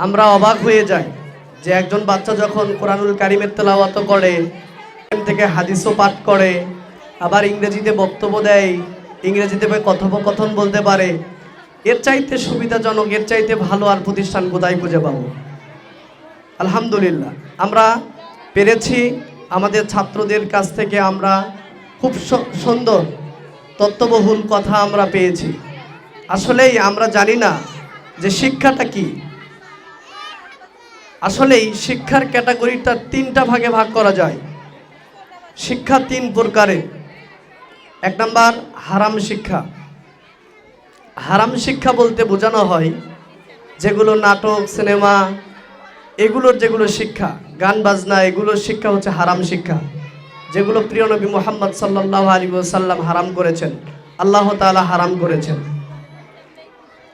আমরা অবাক হয়ে যাই যে একজন বাচ্চা যখন কোরআনুল কারিমের তেলাওয়াত করে, থেকে হাদিসও পাঠ করে, আবার ইংরেজিতে বক্তব্য দেয়, ইংরেজিতে কথোপকথন বলতে পারে, এর চাইতে সুবিধাজনক, এর চাইতে ভালো আর প্রতিষ্ঠান কোথায় খুঁজে পাবো? আলহামদুলিল্লাহ আমরা পেরেছি। আমাদের ছাত্রদের কাছ থেকে আমরা খুব সুন্দর তত্ত্ববহুল কথা আমরা পেয়েছি। আসলেই আমরা জানি না যে শিক্ষাটা কি। আসলেই শিক্ষার ক্যাটাগরিটা তিনটা ভাগে ভাগ করা যায়। শিক্ষা তিন প্রকারের। এক নাম্বার হারাম শিক্ষা। হারাম শিক্ষা বলতে বোঝানো হয় যেগুলো নাটক, সিনেমা, এগুলোর যেগুলো শিক্ষা, গান বাজনা, এগুলোর শিক্ষা হচ্ছে হারাম শিক্ষা, যেগুলো প্রিয় নবী মুহাম্মদ সাল্লাল্লাহু আলাইহি ওয়াসাল্লাম হারাম করেছেন, আল্লাহ তাআলা হারাম করেছেন।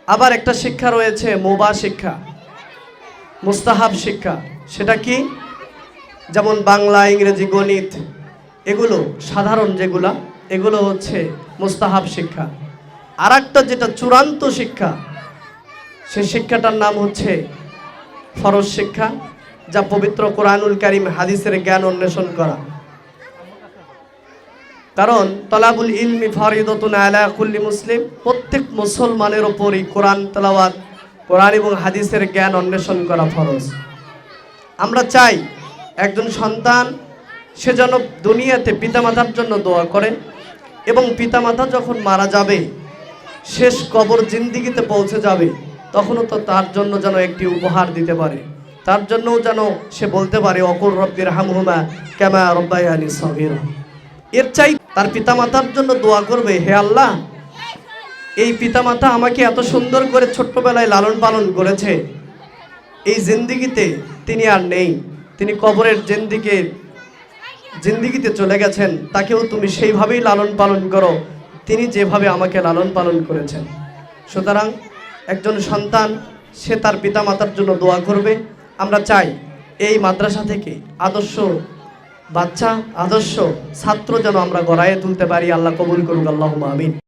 আবার একটা শিক্ষা রয়েছে মুবাহ শিক্ষা, মুস্তাহাব শিক্ষা। সেটা কি? যেমন বাংলা, ইংরেজি, গণিত, এগুলো সাধারণ যেগুলা, এগুলো হচ্ছে মুস্তাহাব শিক্ষা। আর একটা যেটা চূড়ান্ত শিক্ষা, সেই শিক্ষাটার নাম হচ্ছে ফরজ শিক্ষা, যা পবিত্র কোরআনুল কারীম হাদিসের জ্ঞান অন্বেষণ করা। কারণ তলাবুল ইলমি ফরিদাতুন আলা কুল্লি মুসলিম, প্রত্যেক মুসলমানের ওপরই কোরআন তেলাওয়াত, কোরআন এবং হাদিসের জ্ঞান অন্বেষণ করা ফরজ। আমরা চাই একজন সন্তান সে যেন দুনিয়াতে পিতামাতার জন্য দোয়া করে, এবং পিতামাতা যখন মারা যাবে, শেষ কবর জিন্দিগিতে পৌঁছে যাবে, তখনও তো তার জন্য যেন একটি উপহার দিতে পারে, তার জন্যও যেন সে বলতে পারে অকুর রব্বির হামহুমা কামা রব্বায়ানি সগীরা। এর চাই তার পিতামাতার জন্য দোয়া করবে, হে আল্লাহ, এই পিতামাতা আমাকে এত সুন্দর করে ছোট্টবেলায় লালন পালন করেছে, এই জিন্দিগিতে তিনি আর নেই, তিনি কবরের জিন্দিগিতে চলে গেছেন, তাকেও তুমি সেইভাবেই লালন পালন করো তিনি যেভাবে আমাকে লালন পালন করেছেন। সুতরাং একজন সন্তান সে তার পিতামাতার জন্য দোয়া করবে। আমরা চাই এই মাদ্রাসা থেকে আদর্শ বাচ্চা, আদর্শ ছাত্র যেন আমরা গড়াইয়ে তুলতে পারি। আল্লাহ কবুল করুক, আল্লাহুম্মা আমিন।